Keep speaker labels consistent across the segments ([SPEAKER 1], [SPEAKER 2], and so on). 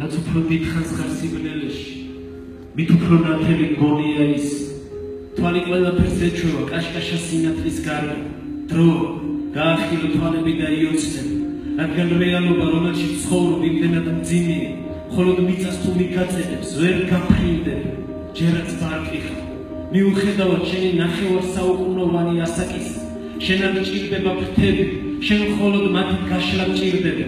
[SPEAKER 1] რაც უფრო დიდხანს ხარ სიბნელეში, მით უფრო ნათელი გონია ის. თვალი ყველაფერს ეჩვევა, კაშკაშა სინათლის გარდა. დრო, გაახილო თვალები და იოცნები, რადგან რეალობა, რომელშიც ცხოვრობ, იმდენად მძიმეა, მხოლოდ მიწას თუ მიგაწედებს, ვერ გაფრინდები, ჯერაც ბარკიხარ. მიუხედავად შენი ნახევარსაუკუნოვანი ასაკისა, შენად ჭირდება ფრთები, შენ მხოლოდ მათი გაშლა მჭირდება.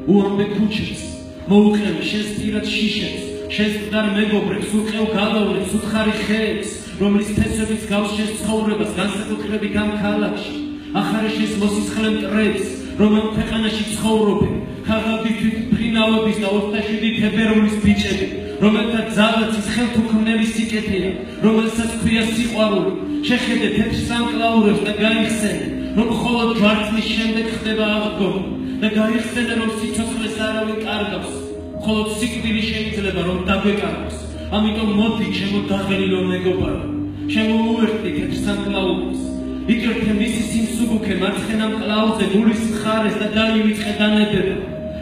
[SPEAKER 1] უამბე ქუჩებს, მოუყევი შენს პირად შიშებს, შენს მკვდარ მეგობრებს, უყევ გალავნებს, უთხარი ხეებს, რომლის თესვებიც გავს შენს ცხოვრებას, განსაკუთრებით ამ ქალაქში. ახარე შენს მოსისხლე მტრებს, რომელ ქვეყანაში ცხოვრობენ, ქაღალდით ფრინავების და 27 თებერვლის ბიჭები, რომელთა ძალაცის ხელთუქმნელი სიკეთეა, რომელსაც ქვია სიყვარული. შეხედე თეთრ სამკლაურებს და გაიხსენე, რომ მხოლოდ ჯვარცმის შემდეგ ხდება აღდგომა და გაიხსენე, რომ სიცოცხლეს არავინ კარგავს, მხოლოდ სიკვდილი შეიძლება, რომ დაგვეკარგოს. ამიტომ მოდი, ჩემო დაღელილო მეგობარო, შემოუერთდი თეთრ სამკლაურებს. იკერთხე მისი სიმსუბუქე მარცხენა მკლავზე გულის მხარეს და დაივიწყე დანებება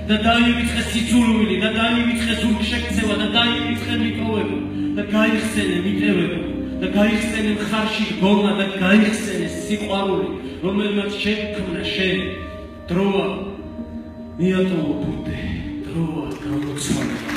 [SPEAKER 1] და დაივიწყე სიძულვილი და დაივიწყე ზურგშექცევა და დაივიწყე მიტოვება და გაიხსენე მიტევება და გაიხსენე მხარში დგომა და გაიხსენე სიყვარული, რომელმაც შექმნა შენ. დროა მიატოვო ბუდე, დროა გამოცვალება.